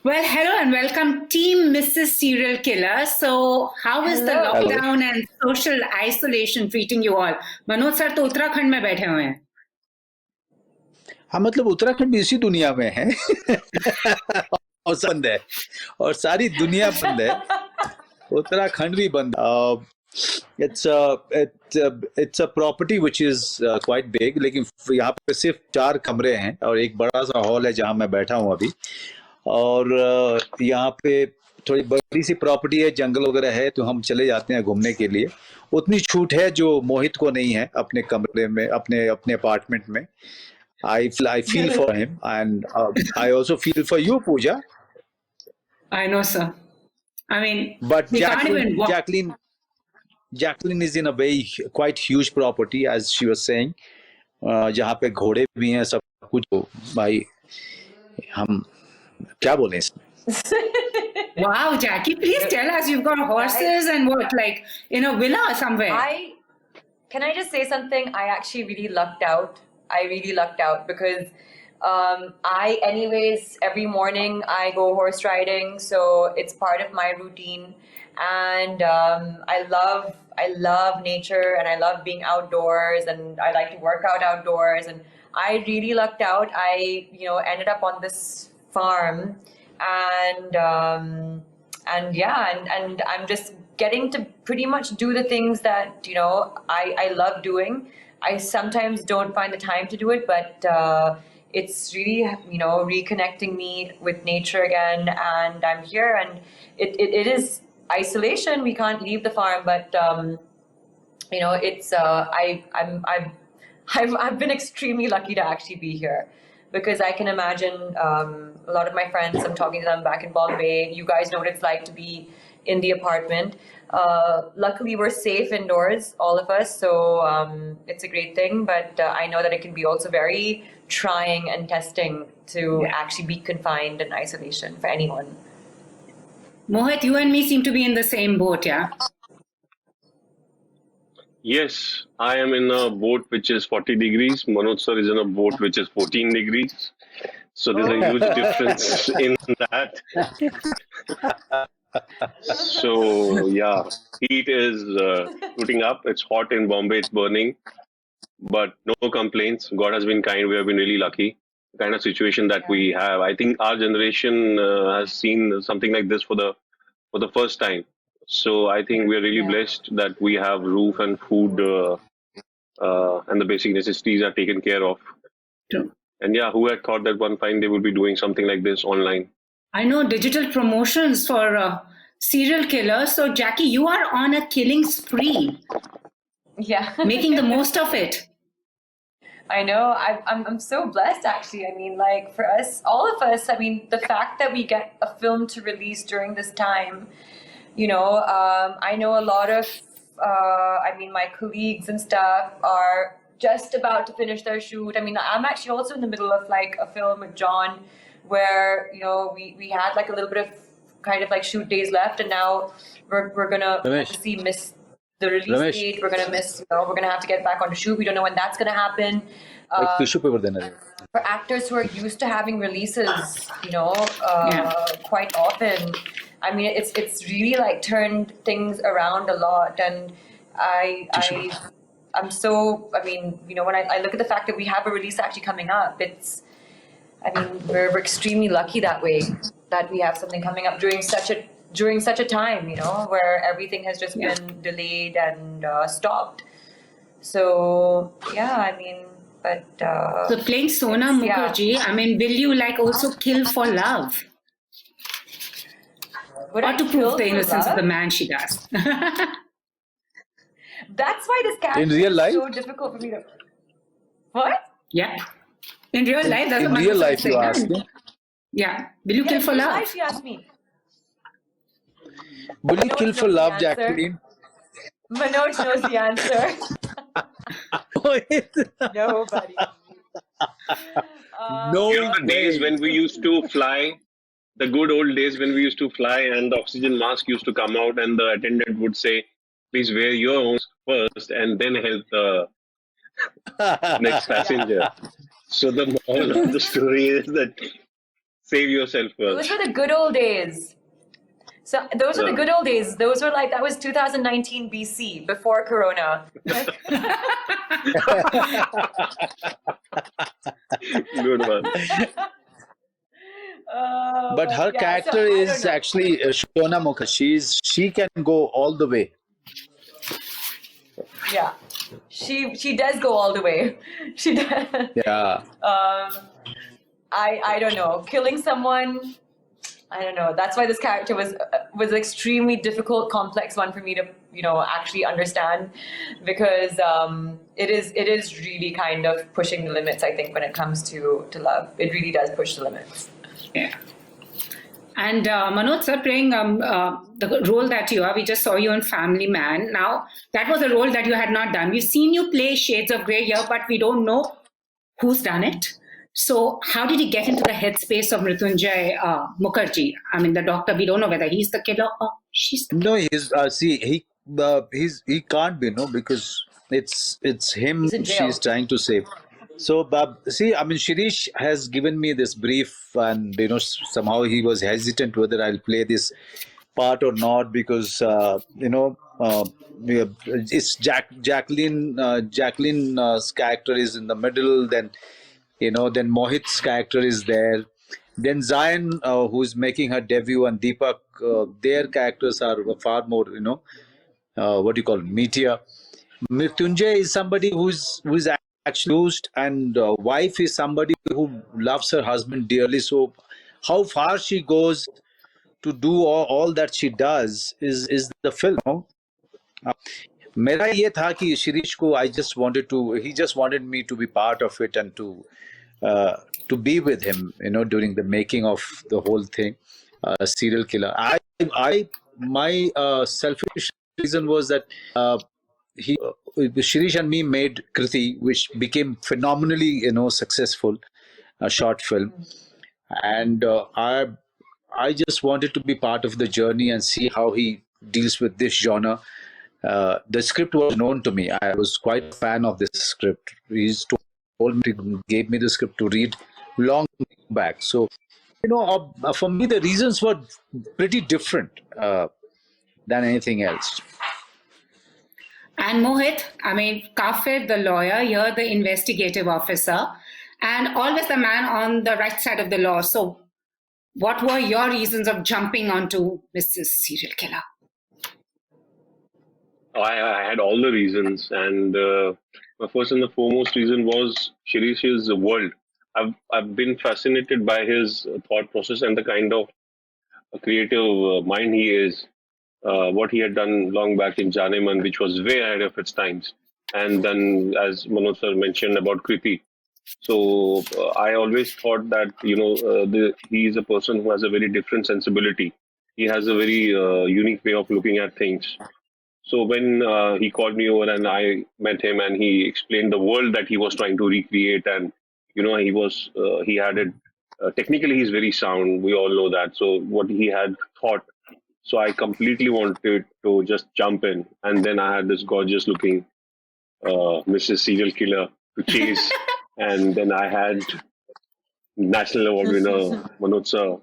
Well, hello and welcome, Team Mrs. Serial Killer. So, how is the Hello. lockdown and social isolation treating you all? Manoj sir तो उत्तराखंड में बैठे हुए हैं. हाँ, मतलब उत्तराखंड भी इसी दुनिया में है और बंद है और सारी दुनिया बंद है. उत्तराखंड भी बंद. It's a property which is quite big, लेकिन यहाँ पे सिर्फ 4 कमरे हैं और एक बड़ा सा हॉल है जहाँ मैं बैठा हूँ अभी. और यहाँ पे थोड़ी बड़ी सी प्रॉपर्टी है, जंगल वगैरह है, तो हम चले जाते हैं घूमने के लिए. उतनी छूट है जो मोहित को नहीं है अपने कमरे में, अपने अपार्टमेंट में. I feel for him, and I also feel for you, Pooja. I know, sir. I mean, But we can't even walk. Jacqueline is in a quite huge property, as she was saying. जहाँ पे घोड़े भी हैं, सब कुछ. भाई हम क्या बोलें इसमें? Wow, Jackie, please tell us. You've got horses and what, like in a villa or somewhere? Can I just say something? I actually really lucked out. I really lucked out because every morning I go horse riding, so it's part of my routine. And I love nature, and I love being outdoors, and I like to work out outdoors. And I really lucked out. I ended up on this farm, and I'm just getting to pretty much do the things that I love doing. I sometimes don't find the time to do it, but it's really reconnecting me with nature again. And I'm here, and it is isolation. We can't leave the farm, but it's I've been extremely lucky to actually be here, because I can imagine a lot of my friends, I'm talking to them back in Bombay. You guys know what it's like to be in the apartment. Luckily, we're safe indoors, all of us, so it's a great thing. But I know that it can be also very trying and testing to actually be confined in isolation for anyone. Mohit, you and me seem to be in the same boat, yeah? Yes, I am in a boat which is 40 degrees. Manoj sir is in a boat which is 14 degrees. So there's a huge difference in that. So yeah, heat is shooting up. It's hot in Bombay, it's burning, but no complaints. God has been kind. We have been really lucky. The kind of situation that we have. I think our generation has seen something like this for the first time. So I think we are really blessed that we have roof and food, and the basic necessities are taken care of. True. And yeah, who had thought that one fine day would be doing something like this online? I know, digital promotions for serial killers. So, Jackie, you are on a killing spree. Yeah. Making the most of it. I know. I'm so blessed, actually. I mean, like, for us, all of us, I mean, the fact that we get a film to release during this time, I know a lot of, my colleagues and stuff are just about to finish their shoot. I mean, I'm actually also in the middle of like a film with John, where we had like a little bit of kind of like shoot days left, and now we're gonna obviously miss the release date. We're gonna miss, we're gonna have to get back on the shoot. We don't know when that's gonna happen. For actors who are used to having releases, quite often, I mean, it's really like turned things around a lot. And I'm so, I mean, when I look at the fact that we have a release actually coming up, we're extremely lucky that way, that we have something coming up during such a time, where everything has just been delayed and stopped. So yeah, I mean, but so playing Sona Mukherjee, I mean, will you like also kill for love? Or to prove the innocence of the man she does? That's why this character in real life is so difficult for me to. What? Yeah. In real life, that's in real life, you asked me. Yeah. Will you kill for love? Life, you asked me. Will you kill for love, Jacqueline? Manoj knows the answer. Nobody. No. The days when we used to fly, the good old days when we used to fly, and the oxygen mask used to come out, and the attendant would say, "Please wear your own first, and then help the next passenger." So the moral of the story is that Save yourself Those first. were the good old days. So those were the good old days. Those were like, that was 2019 BC, before Corona. Good one. But her yeah, character so I don't is know. actually Shona Mukha. She can go all the way. Yeah, she does go all the way. She does. Yeah. I don't know. Killing someone, I don't know. That's why this character was an extremely difficult, complex one for me to actually understand, because it is really kind of pushing the limits. I think when it comes to love, it really does push the limits. Yeah. And Manoj sir, playing the role that you are, we just saw you in Family Man. Now, that was a role that you had not done. We've seen you play Shades of Grey here, but we don't know who's done it. So how did you get into the headspace of Mrityunjay Mukherjee? I mean, the doctor, we don't know whether he's the killer or she's the No, he can't be, no, because it's him He's in jail. she's trying to save. So, I mean, Shirish has given me this brief, and somehow he was hesitant whether I'll play this part or not, because it's Jacqueline's character is in the middle, then then Mohit's character is there, then Zion, who is making her debut, and Deepak, their characters are far more what do you call it, meteor. Mrityunjay is somebody who's actually used, and wife is somebody who loves her husband dearly. So how far she goes to do all that she does is the film. मेरा ये था कि शिरीष को he just wanted me to be part of it, and to be with him during the making of the whole thing, serial killer. My selfish reason was that Shirish and me made Kriti, which became phenomenally successful, a short film, and I just wanted to be part of the journey and see how he deals with this genre. The script was known to me. I was quite a fan of this script. He's told me, gave me the script to read long back. So, for me, the reasons were pretty different than anything else. And Mohit, I mean, Kafir, the lawyer, you're the investigative officer, and always the man on the right side of the law. So, what were your reasons of jumping onto Mrs. Serial Killer? I had all the reasons, and my first and the foremost reason was Shirish's world. I've been fascinated by his thought process and the kind of creative mind he is. What he had done long back in Janeman, which was way ahead of its times, and then as Manoj sir mentioned about Kriti. So I always thought that he is a person who has a very different sensibility. He has a very unique way of looking at things. So when he called me over and I met him, and he explained the world that he was trying to recreate, and he had it. Technically, he's very sound. We all know that. So what he had thought. So I completely wanted to just jump in, and then I had this gorgeous looking Mrs. Serial Killer to chase, and then I had National Award winner Manoj sir,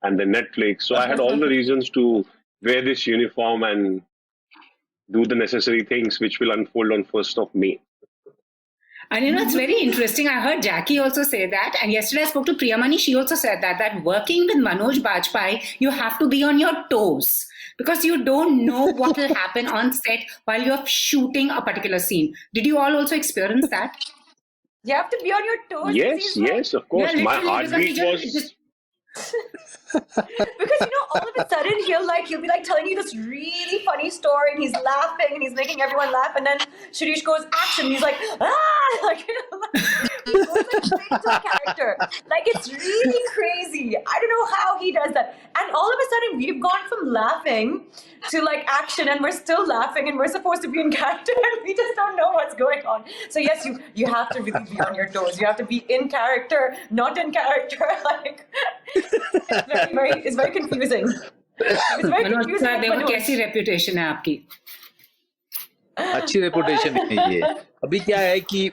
and then Netflix. So I had all the reasons to wear this uniform and do the necessary things, which will unfold on 1st of May. And it's very interesting. I heard Jackie also say that. And yesterday I spoke to Priyamani. She also said that working with Manoj Bajpayee, you have to be on your toes, because you don't know what will happen on set while you're shooting a particular scene. Did you all also experience that? You have to be on your toes. Yes, of course. Yeah, My literally, heartbeat was... Because all of a sudden he'll be like telling you this really funny story, and he's laughing and he's making everyone laugh, and then Shirish goes action, and he's like like he goes like straight into the character. Like, it's really crazy. I don't know how he does that. And all of a sudden we've gone from laughing to like action, and we're still laughing, and we're supposed to be in character, and we just don't know what's going on. So yes, you have to really be on your toes. You have to be in character, not in character. Like, it's very confusing. It's very confusing. देखो कैसी reputation है आपकी? अच्छी reputation है ये. अभी क्या है कि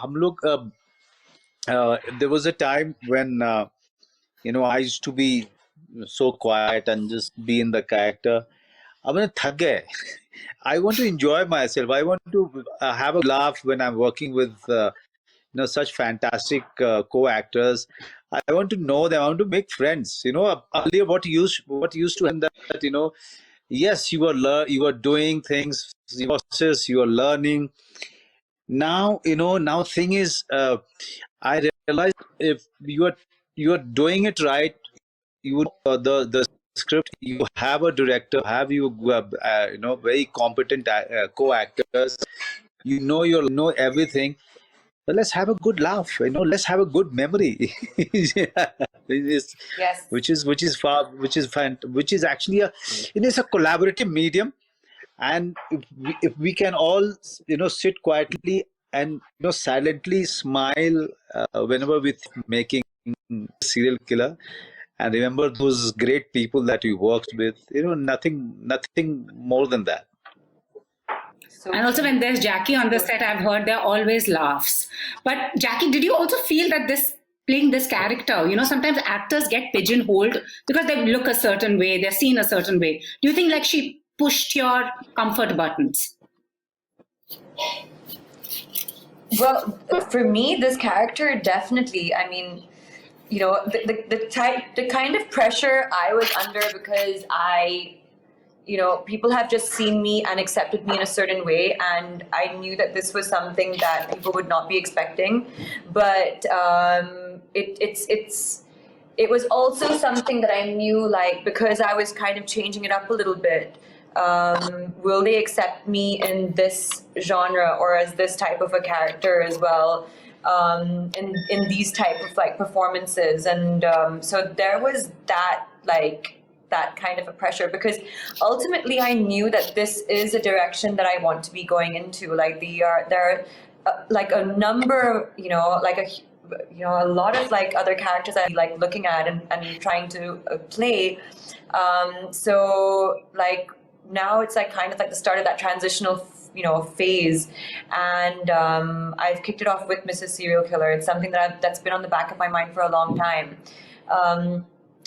हम लोग there was a time when I used to be so quiet and just be in the character. अब मैं थक गए. I want to enjoy myself. I want to have a laugh when I'm working with such fantastic co-actors. I want to know them. I want to make friends. Earlier what used to happen that yes, you were doing things, process, you are learning. Now thing is, I realize if you are doing it right, you would the script, you have a director, have you very competent co-actors, you know everything. So let's have a good laugh, let's have a good memory. Yeah, Yes. which is actually it's a collaborative medium. And if we can all sit quietly and silently smile whenever we're making serial killer, and remember those great people that we worked with, nothing more than that. So And also, when there's Jackie on the set, I've heard there are always laughs. But Jackie, did you also feel that playing this character, sometimes actors get pigeonholed because they look a certain way, they're seen a certain way. Do you think like she pushed your comfort buttons? Well, for me, this character definitely. I mean, the kind of pressure I was under because people have just seen me and accepted me in a certain way, and I knew that this was something that people would not be expecting. But it was also something that I knew, like, because I was kind of changing it up a little bit. Will they accept me in this genre or as this type of a character as well? In these type of like performances, and so there was that kind of a pressure, because ultimately I knew that this is a direction that I want to be going into. Like there are like a number, a lot of like other characters I like looking at and trying to play. So like now it's like kind of like the start of that transitional phase, and I've kicked it off with Mrs. Serial Killer. It's something that's been on the back of my mind for a long time.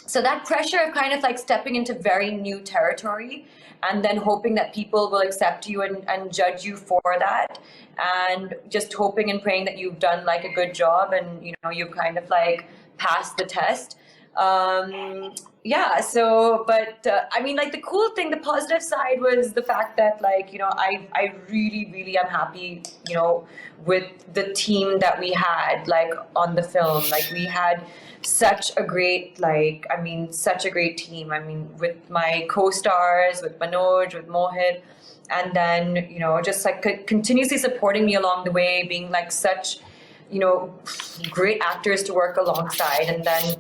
So that pressure of kind of like stepping into very new territory and then hoping that people will accept you and judge you for that, and just hoping and praying that you've done like a good job and you've kind of like passed the test. But I mean, like, the cool thing, the positive side was the fact that, like, I really, really am happy, with the team that we had, like, on the film. Like, we had such a great, such a great team. I mean, with my co-stars, with Manoj, with Mohit, and then, just like continuously supporting me along the way, being like such, great actors to work alongside. And then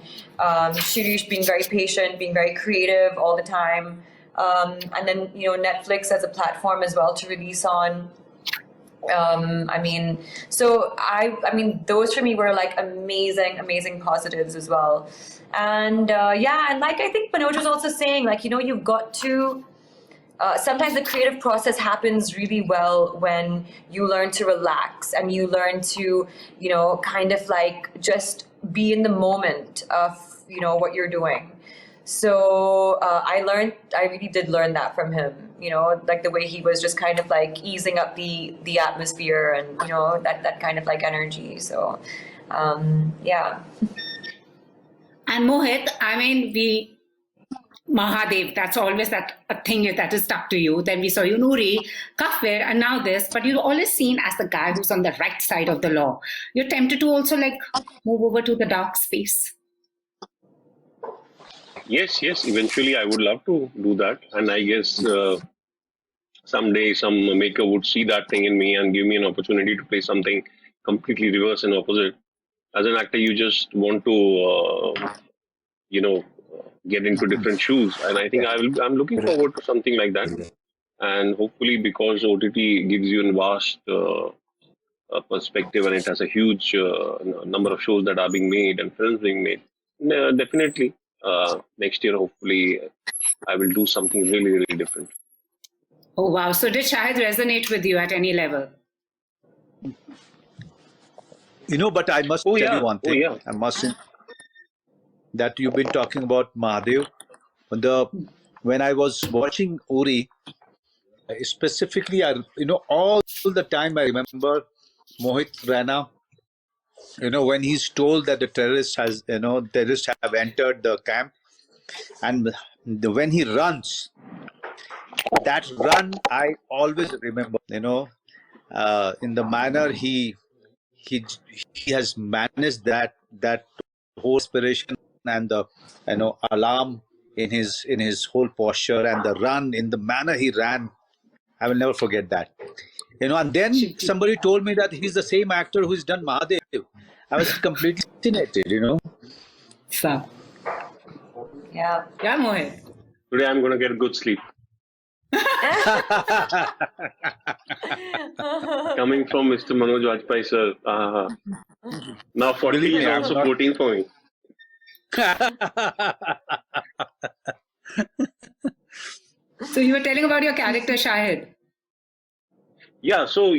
Shirish being very patient, being very creative all the time. And then, Netflix as a platform as well to release on. Those for me were like amazing positives as well. And and like I think Manoj was also saying, like, you've got to, sometimes the creative process happens really well when you learn to relax and you learn to, kind of like just be in the moment of, what you're doing. So I really did learn that from him, like the way he was just kind of like easing up the atmosphere and, that kind of like energy. So, yeah. And Mohit, I mean, Mahadev, that's always a thing that is stuck to you. Then we saw you Nuri, Kafir, and now this, but you're always seen as the guy who's on the right side of the law. You're tempted to also like move over to the dark space. Yes, eventually I would love to do that. And I guess someday some maker would see that thing in me and give me an opportunity to play something completely reverse and opposite. As an actor, you just want to, get into different shoes. And I think I'm looking forward to something like that. And hopefully, because OTT gives you a vast perspective and it has a huge number of shows that are being made and films being made, definitely next year, hopefully, I will do something really, really different. Oh, wow. So did Shahid resonate with you at any level? But I must tell you one thing. Oh, yeah. I must. that you've been talking about Mahadev. When I was watching Uri, specifically, all the time I remember Mohit, Raina, when he's told that the terrorists have entered the camp, and when he runs, that run I always remember, in the manner he he has managed that whole inspiration and the alarm in his whole posture and the run in the manner he ran. I will never forget that. And then somebody told me that he's the same actor who's done Mahadev. I was completely fascinated. So, Yeah. yeah, Mohit. Today I'm going to get good sleep. Coming from Mr. Manoj Bajpayee, sir. Now 40 Believe is me, I'm also not- 14 for me. So you were telling about your character, Shahid. Yeah, so,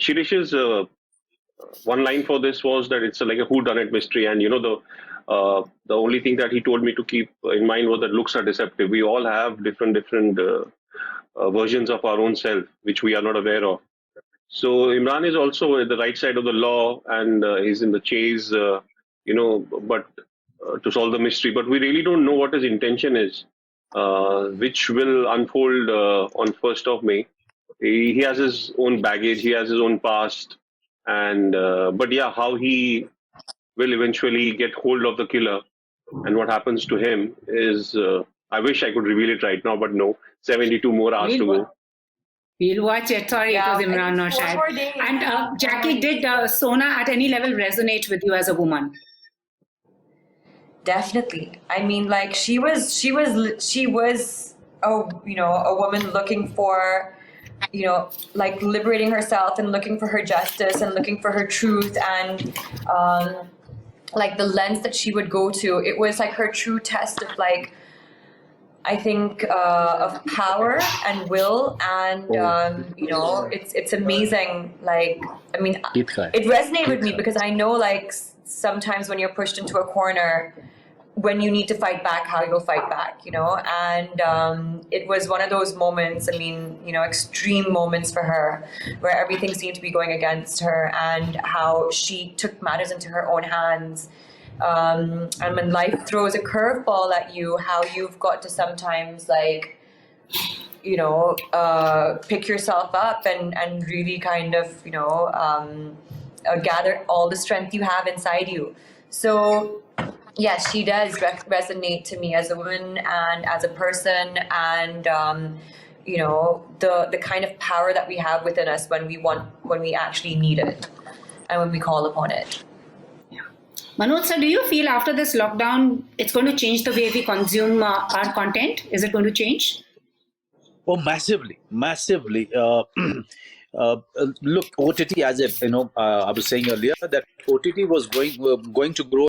Shirish's one line for this was that it's like a whodunit mystery, and the only thing that he told me to keep in mind was that looks are deceptive. We all have different versions of our own self, which we are not aware of. So Imran is also at the right side of the law, and he's in the chase, but to solve the mystery. But we really don't know what his intention is, which will unfold on 1st of May. He has his own baggage, he has his own past, and but yeah, how he will eventually get hold of the killer and what happens to him is. I wish I could reveal it right now, but no. 72 more hours to go. We'll watch it. Sorry, Yeah, it was Imran, not 4 more Shahid. days. And Jackie, did Sona at any level resonate with you as a woman? Definitely. I mean, like she was a woman looking for, like liberating herself and looking for her justice and looking for her truth, and like the lens that she would go to. It was like her true test of, like, I think, of power and will, and it's amazing. Like, I mean, it resonated with me because I know, like, sometimes when you're pushed into a corner, when you need to fight back, how you'll fight back, and it was one of those moments. I mean, extreme moments for her, where everything seemed to be going against her, and how she took matters into her own hands. And when life throws a curveball at you, how you've got to sometimes, like, pick yourself up and really kind of, gather all the strength you have inside you. So, yes, she does resonate to me as a woman and as a person, and the kind of power that we have within us when we actually need it and when we call upon it. Manoj, sir, do you feel after this lockdown, it's going to change the way we consume our content? Is it going to change? Oh, massively. Look, OTT, as if I was saying earlier, that OTT was going to grow,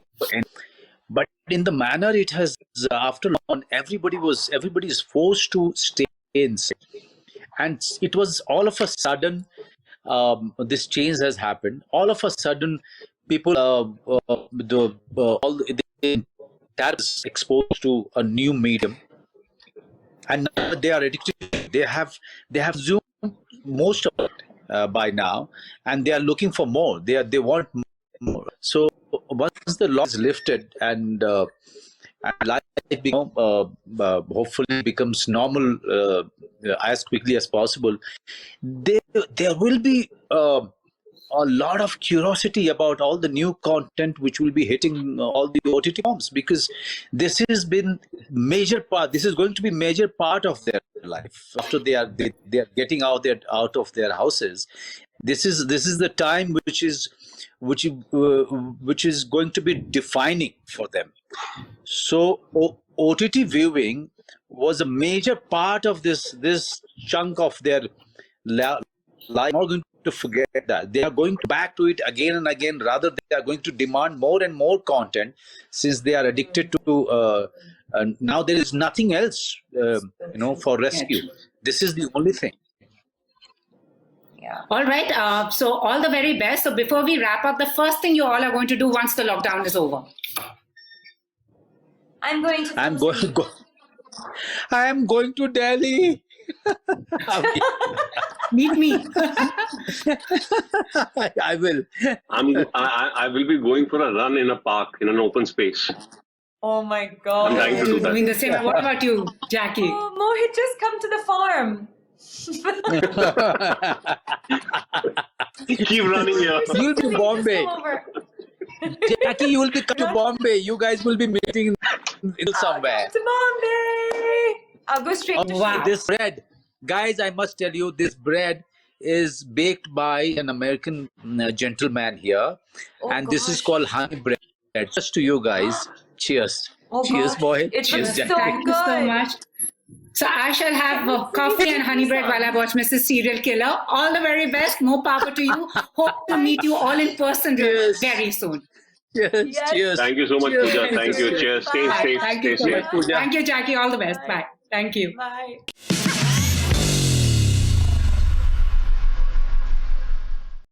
but in the manner it has, after long, everybody is forced to stay inside, and it was all of a sudden, this change has happened. All of a sudden, people, all the is exposed to a new medium, and now they are addicted. They have zoomed most of it by now, and they are looking for more. They want more. So once the law is lifted and life hopefully becomes normal as quickly as possible, there will be a lot of curiosity about all the new content which will be hitting all the OTT forms, because this has been major part. This is going to be major part of their life after they are getting out of their houses. This is the time which is going to be defining for them. So OTT viewing was a major part of this chunk of their life. Not going to forget that. They are going back to it again and again. Rather, they are going to demand more and more content, since they are addicted to. Now there is nothing else, for rescue. This is the only thing. Yeah. All right. So all the very best. So before we wrap up, the first thing you all are going to do once the lockdown is over. I'm going to. I'm going to go. I am going to Delhi. Meet me. I will. I will be going for a run in a park in an open space. Oh my I'm God. dying to do Doing that. the same. What about you, Jackie? Oh, Mohit, just come to the farm. Keep running here. You'll be Bombay. Just come over. Jackie, you will be coming to Bombay. You guys will be meeting somewhere. To Bombay. I'll go straight to Wow. This bread, guys, I must tell you, this bread is baked by an American gentleman here, Oh, and this is gosh. called honey bread. Just to you guys. Cheers. Oh, Cheers, gosh. boy. It Cheers, looks Jackie. so Thank you so good. much. So I shall have coffee and honey bread while I watch Mrs. Serial Killer. All the very best. More power to you. Hope to meet you all in person Yes. very soon. Cheers. Yes. Cheers. Thank you so much, Cheers. Pooja. Thank you. Cheers. Cheers. Stay Bye. safe. Thank Stay you so safe. much. Pooja. Thank you, Jackie. All the best. Bye. Bye. Thank you. Bye.